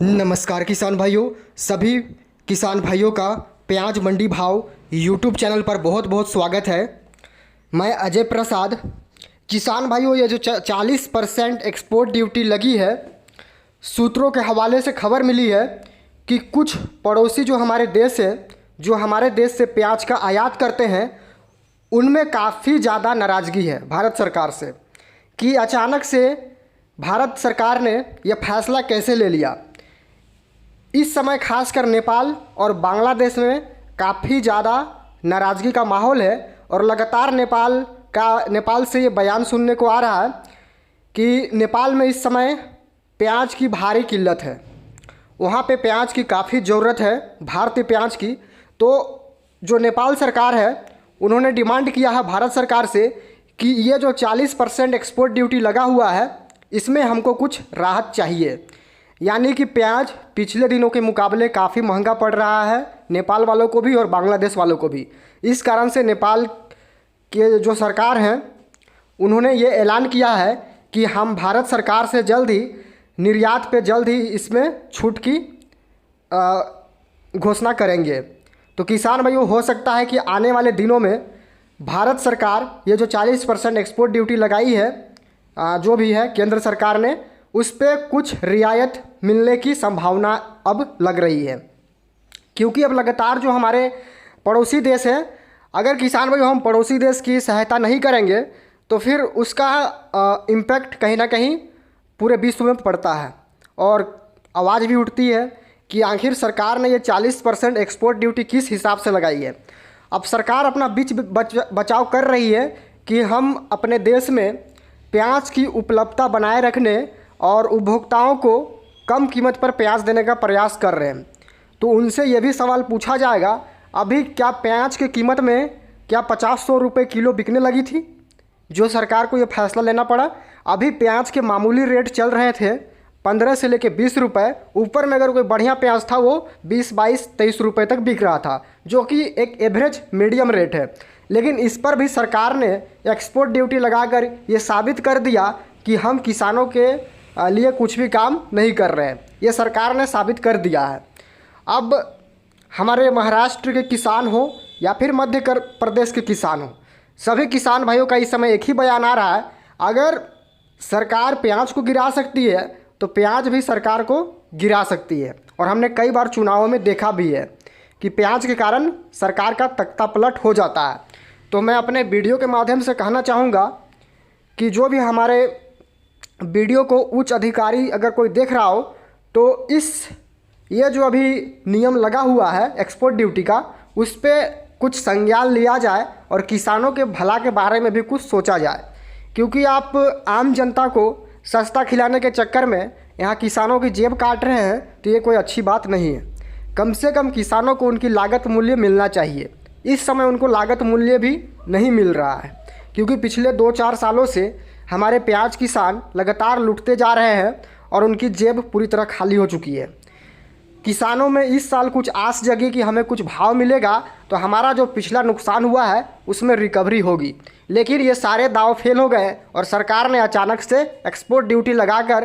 नमस्कार किसान भाइयों, सभी किसान भाइयों का प्याज मंडी भाव यूट्यूब चैनल पर बहुत बहुत स्वागत है। मैं अजय प्रसाद। किसान भाइयों, ये जो 40% एक्सपोर्ट ड्यूटी लगी है, सूत्रों के हवाले से खबर मिली है कि कुछ पड़ोसी जो हमारे देश है, जो हमारे देश से प्याज का आयात करते हैं, उनमें काफ़ी ज़्यादा नाराज़गी है भारत सरकार से कि अचानक से भारत सरकार ने यह फैसला कैसे ले लिया। इस समय खासकर नेपाल और बांग्लादेश में काफ़ी ज़्यादा नाराज़गी का माहौल है और लगातार नेपाल से ये बयान सुनने को आ रहा है कि नेपाल में इस समय प्याज की भारी किल्लत है। वहाँ पे प्याज की काफ़ी ज़रूरत है, भारतीय प्याज की। तो जो नेपाल सरकार है, उन्होंने डिमांड किया है भारत सरकार से कि ये जो 40% एक्सपोर्ट ड्यूटी लगा हुआ है, इसमें हमको कुछ राहत चाहिए। यानी कि प्याज पिछले दिनों के मुकाबले काफ़ी महंगा पड़ रहा है नेपाल वालों को भी और बांग्लादेश वालों को भी। इस कारण से नेपाल के जो सरकार हैं, उन्होंने ये ऐलान किया है कि हम भारत सरकार से जल्द ही निर्यात पे जल्द ही इसमें छूट की घोषणा करेंगे। तो किसान भाइयों, हो सकता है कि आने वाले दिनों में भारत सरकार ये जो 40% एक्सपोर्ट ड्यूटी लगाई है, जो भी है केंद्र सरकार ने, उस पर कुछ रियायत मिलने की संभावना अब लग रही है। क्योंकि अब लगातार जो हमारे पड़ोसी देश हैं, अगर किसान भाई हम पड़ोसी देश की सहायता नहीं करेंगे तो फिर उसका इम्पैक्ट कहीं ना कहीं पूरे विश्व में पड़ता है। और आवाज़ भी उठती है कि आखिर सरकार ने ये 40% एक्सपोर्ट ड्यूटी किस हिसाब से लगाई है। अब सरकार अपना बीच बचाव कर रही है कि हम अपने देश में प्याज की उपलब्धता बनाए रखने और उपभोक्ताओं को कम कीमत पर प्याज देने का प्रयास कर रहे हैं। तो उनसे ये भी सवाल पूछा जाएगा, अभी क्या प्याज की कीमत में क्या 50-100 रुपये किलो बिकने लगी थी जो सरकार को ये फैसला लेना पड़ा? अभी प्याज के मामूली रेट चल रहे थे 15 से लेकर 20 रुपये। ऊपर में अगर कोई बढ़िया प्याज था वो 20, 22, 23 रुपये तक बिक रहा था, जो कि एक एवरेज मीडियम रेट है। लेकिन इस पर भी सरकार ने एक्सपोर्ट ड्यूटी लगाकर ये साबित कर दिया कि हम किसानों के लिए कुछ भी काम नहीं कर रहे हैं। ये सरकार ने साबित कर दिया है। अब हमारे महाराष्ट्र के किसान हो या फिर मध्य प्रदेश के किसान हो, सभी किसान भाइयों का इस समय एक ही बयान आ रहा है, अगर सरकार प्याज को गिरा सकती है तो प्याज भी सरकार को गिरा सकती है। और हमने कई बार चुनावों में देखा भी है कि प्याज के कारण सरकार का तख्ता पलट हो जाता है। तो मैं अपने वीडियो के माध्यम से कहना चाहूँगा कि जो भी हमारे वीडियो को उच्च अधिकारी अगर कोई देख रहा हो, तो ये जो अभी नियम लगा हुआ है एक्सपोर्ट ड्यूटी का, उस पर कुछ संज्ञान लिया जाए और किसानों के भला के बारे में भी कुछ सोचा जाए। क्योंकि आप आम जनता को सस्ता खिलाने के चक्कर में यहाँ किसानों की जेब काट रहे हैं, तो ये कोई अच्छी बात नहीं है। कम से कम किसानों को उनकी लागत मूल्य मिलना चाहिए। इस समय उनको लागत मूल्य भी नहीं मिल रहा है, क्योंकि पिछले 2-4 सालों से हमारे प्याज किसान लगातार लुटते जा रहे हैं और उनकी जेब पूरी तरह खाली हो चुकी है। किसानों में इस साल कुछ आस जगी कि हमें कुछ भाव मिलेगा तो हमारा जो पिछला नुकसान हुआ है उसमें रिकवरी होगी। लेकिन ये सारे दाव फेल हो गए और सरकार ने अचानक से एक्सपोर्ट ड्यूटी लगाकर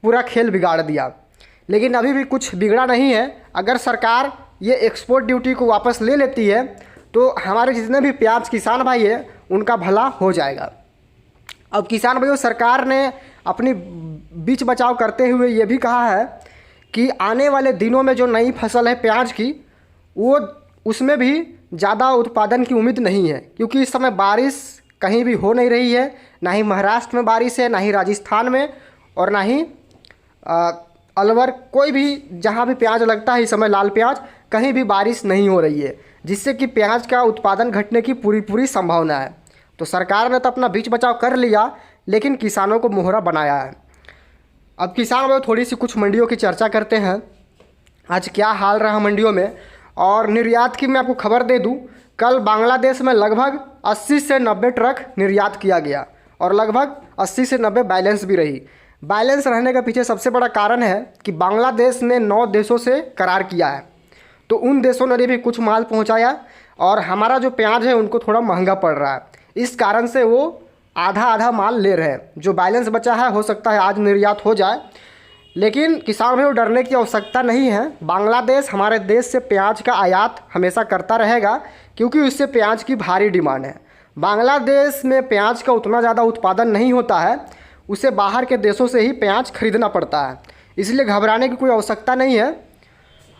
पूरा खेल बिगाड़ दिया। लेकिन अभी भी कुछ बिगड़ा नहीं है। अगर सरकार ये एक्सपोर्ट ड्यूटी को वापस ले लेती है तो हमारे जितने भी प्याज किसान भाई हैं उनका भला हो जाएगा। अब किसान भाइयों, सरकार ने अपनी बीच बचाव करते हुए ये भी कहा है कि आने वाले दिनों में जो नई फसल है प्याज की, वो उसमें भी ज़्यादा उत्पादन की उम्मीद नहीं है। क्योंकि इस समय बारिश कहीं भी हो नहीं रही है, ना ही महाराष्ट्र में बारिश है, ना ही राजस्थान में, और ना ही अलवर, कोई भी जहाँ भी प्याज लगता है इस समय लाल प्याज, कहीं भी बारिश नहीं हो रही है, जिससे कि प्याज का उत्पादन घटने की पूरी संभावना है। तो सरकार ने तो अपना बीच बचाव कर लिया, लेकिन किसानों को मोहरा बनाया है। अब किसान भाई थोड़ी सी कुछ मंडियों की चर्चा करते हैं। आज क्या हाल रहा मंडियों में, और निर्यात की मैं आपको खबर दे दूं, कल बांग्लादेश में लगभग 80 से 90 ट्रक निर्यात किया गया और लगभग 80 से 90 बैलेंस भी रही। बैलेंस रहने का पीछे सबसे बड़ा कारण है कि बांग्लादेश ने 9 देशों से करार किया है, तो उन देशों ने भी कुछ माल पहुँचाया और हमारा जो प्याज है उनको थोड़ा महंगा पड़ रहा है। इस कारण से वो आधा माल ले रहे हैं। जो बैलेंस बचा है हो सकता है आज निर्यात हो जाए। लेकिन किसान भाइयों डरने की आवश्यकता नहीं है। बांग्लादेश हमारे देश से प्याज का आयात हमेशा करता रहेगा, क्योंकि उससे प्याज की भारी डिमांड है। बांग्लादेश में प्याज का उतना ज़्यादा उत्पादन नहीं होता है, उसे बाहर के देशों से ही प्याज खरीदना पड़ता है, इसलिए घबराने की कोई आवश्यकता नहीं है।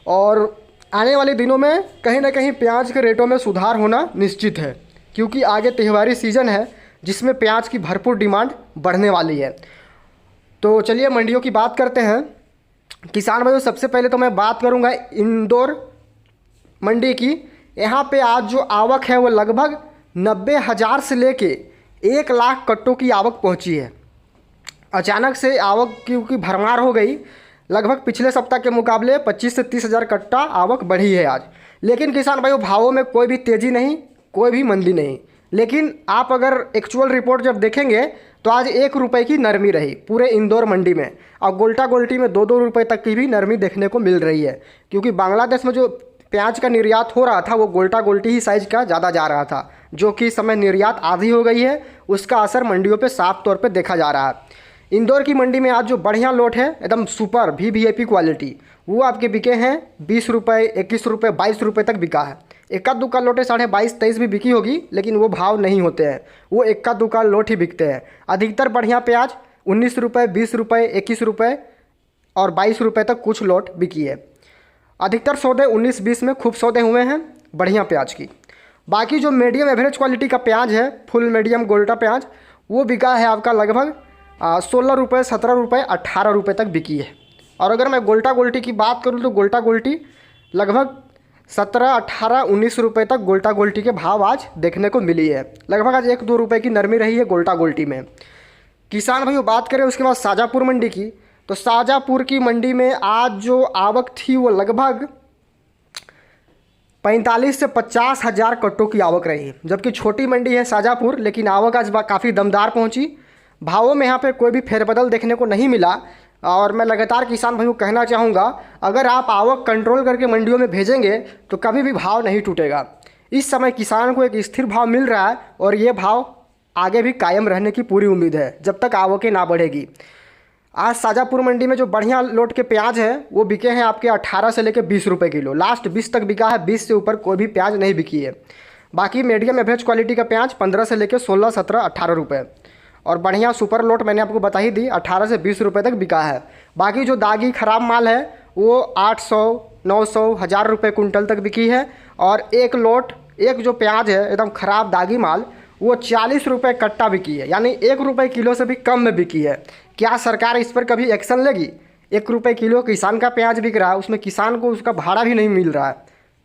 और आने वाले दिनों में कहीं ना कहीं प्याज के रेटों में सुधार होना निश्चित है, क्योंकि आगे त्योहारी सीज़न है जिसमें प्याज की भरपूर डिमांड बढ़ने वाली है। तो चलिए मंडियों की बात करते हैं। किसान भाइयों सबसे पहले तो मैं बात करूंगा इंदौर मंडी की। यहाँ पे आज जो आवक है वो लगभग 90,000 से लेके 1 लाख कट्टों की आवक पहुँची है। अचानक से आवक क्योंकि भरमार हो गई, लगभग पिछले सप्ताह के मुकाबले 25 से 30,000 कट्टा आवक बढ़ी है आज। लेकिन किसान भाइयों भावों में कोई भी तेज़ी नहीं, कोई भी मंदी नहीं। लेकिन आप अगर एक्चुअल रिपोर्ट जब देखेंगे तो आज 1 रुपये की नरमी रही पूरे इंदौर मंडी में, और गोल्टा गोल्टी में 2-2 रुपये तक की भी नरमी देखने को मिल रही है, क्योंकि बांग्लादेश में जो प्याज का निर्यात हो रहा था वो गोल्टा गोल्टी ही साइज का ज़्यादा जा रहा था, जो कि इस समय निर्यात आधी हो गई है। उसका असर मंडियों पर साफ तौर पर देखा जा रहा है। इंदौर की मंडी में आज जो बढ़िया लोट है एकदम सुपर VVIP क्वालिटी, वो आपके बिके हैं 20 रुपये, 21 रुपये, 22 रुपये तक बिका है। इक्का दुक्का लोटे 22.5-23 भी बिकी होगी, लेकिन वो भाव नहीं होते हैं, वो इक्का दुक्का लोट ही बिकते हैं। अधिकतर बढ़िया प्याज 19 रुपये, 20 रुपये, 21 रुपये और 22 रुपये तक कुछ लोट बिकी है। अधिकतर सौदे 19-20 में खूब सौदे हुए हैं बढ़िया प्याज की। बाकी जो मीडियम एवरेज क्वालिटी का प्याज है, फुल मीडियम गोल्टा प्याज, वो बिका है आपका लगभग 16 रुपये, 17 रुपये, 18 रुपये तक बिकी है। और अगर मैं गोल्टा गोल्टी की बात करूँ तो गोल्टा गोल्टी लगभग 17, 18, 19 रुपये तक गोल्टा गोल्टी के भाव आज देखने को मिली है। लगभग आज 1-2 रुपये की नरमी रही है गोल्टा गोल्टी में। किसान भाइयों बात करें उसके बाद शाजापुर मंडी की, तो शाजापुर की मंडी में आज जो आवक थी वो लगभग 45 से 50 हज़ार कट्टों की आवक रही, जबकि छोटी मंडी है शाजापुर, लेकिन आवक आज काफ़ी दमदार पहुंची। भावों में यहाँ पे कोई भी फेरबदल देखने को नहीं मिला। और मैं लगातार किसान भाइयों को कहना चाहूँगा, अगर आप आवक कंट्रोल करके मंडियों में भेजेंगे तो कभी भी भाव नहीं टूटेगा। इस समय किसान को एक स्थिर भाव मिल रहा है और ये भाव आगे भी कायम रहने की पूरी उम्मीद है जब तक आवकें ना बढ़ेगी। आज शाजापुर मंडी में जो बढ़िया लोट के प्याज है वो बिके हैं आपके 18 से लेकर 20 रुपये किलो, लास्ट 20 तक बिका है, 20 से ऊपर कोई भी प्याज नहीं बिकी है। बाकी मीडियम एवरेज क्वालिटी का प्याज 15 से लेकर 16, 17, 18 रुपये, और बढ़िया सुपर लोट मैंने आपको बता ही दी 18 से 20 रुपये तक बिका है। बाकी जो दागी ख़राब माल है वो 800, 900, 1000 रुपये कुंटल तक बिकी है। और एक लोट, एक जो प्याज है एकदम ख़राब दागी माल, वो 40 रुपये कट्टा बिकी है, यानी 1 रुपये किलो से भी कम में बिकी है। क्या सरकार इस पर कभी एक्शन लेगी? 1 रुपये किलो किसान का प्याज बिक रहा है, उसमें किसान को उसका भाड़ा भी नहीं मिल रहा है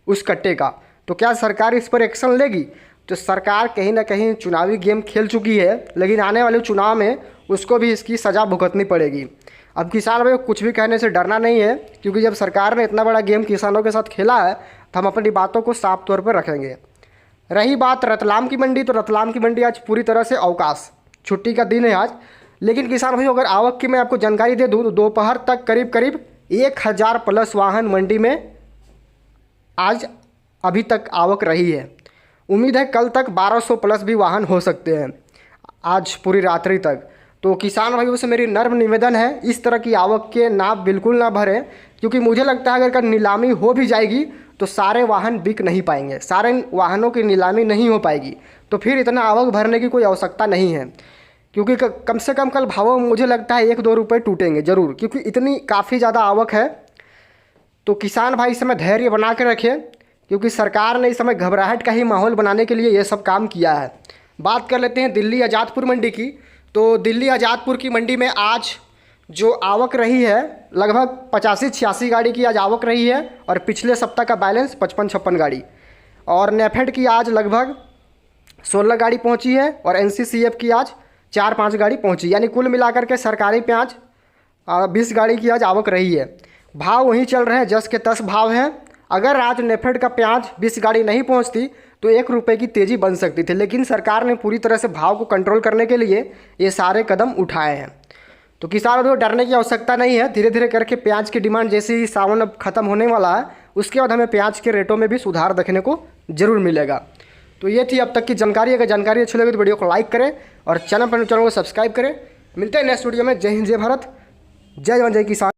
उस कट्टे का, तो क्या सरकार इस पर एक्शन लेगी? तो सरकार कहीं ना कहीं चुनावी गेम खेल चुकी है, लेकिन आने वाले चुनाव में उसको भी इसकी सज़ा भुगतनी पड़ेगी। अब किसान भाई कुछ भी कहने से डरना नहीं है, क्योंकि जब सरकार ने इतना बड़ा गेम किसानों के साथ खेला है तो हम अपनी बातों को साफ तौर पर रखेंगे। रही बात रतलाम की मंडी, तो रतलाम की मंडी आज पूरी तरह से अवकाश, छुट्टी का दिन है आज। लेकिन किसान भाई अगर आवक की मैं आपको जानकारी दे दूँ तो दोपहर तक करीब करीब 1000 प्लस वाहन मंडी में आज अभी तक आवक रही है। उम्मीद है कल तक 1200 प्लस भी वाहन हो सकते हैं आज पूरी रात्रि तक। तो किसान भाइयों से मेरी नर्म निवेदन है, इस तरह की आवक के नाप बिल्कुल ना भरें, क्योंकि मुझे लगता है अगर नीलामी हो भी जाएगी तो सारे वाहन बिक नहीं पाएंगे, सारे वाहनों की नीलामी नहीं हो पाएगी, तो फिर इतना आवक भरने की कोई आवश्यकता नहीं है। क्योंकि कम से कम कल भावों मुझे लगता है 1-2 रुपये टूटेंगे ज़रूर, क्योंकि इतनी काफ़ी ज़्यादा आवक है। तो किसान भाई इस समय धैर्य बना के रखें, क्योंकि सरकार ने इस समय घबराहट का ही माहौल बनाने के लिए ये सब काम किया है। बात कर लेते हैं दिल्ली आज़ादपुर मंडी की। तो दिल्ली आज़ादपुर की मंडी में आज जो आवक रही है लगभग 85-86 गाड़ी की आज आवक रही है, और पिछले सप्ताह का बैलेंस 55-56 गाड़ी। और नेफेड की आज लगभग 16 गाड़ी पहुंची है, और NCCF की आज 4-5 गाड़ी पहुंची, यानी कुल मिलाकर के सरकारी प्याज 20 गाड़ी की आज आवक रही है। भाव वहीं चल रहे हैं, जस के तस भाव हैं। अगर आज नेफेड का प्याज 20 गाड़ी नहीं पहुंचती तो 1 रुपये की तेज़ी बन सकती थी, लेकिन सरकार ने पूरी तरह से भाव को कंट्रोल करने के लिए ये सारे कदम उठाए हैं। तो किसानों को डरने की आवश्यकता नहीं है। धीरे धीरे करके प्याज की डिमांड जैसे ही सावन अब खत्म होने वाला है, उसके बाद हमें प्याज के रेटों में भी सुधार देखने को जरूर मिलेगा। तो ये थी अब तक की जानकारी। अगर जानकारी अच्छी लगी तो वीडियो को लाइक करें और चैनल को सब्सक्राइब करें। मिलते हैं नेक्स्ट वीडियो में। जय हिंद, जय भारत, जय जवान, जय किसान।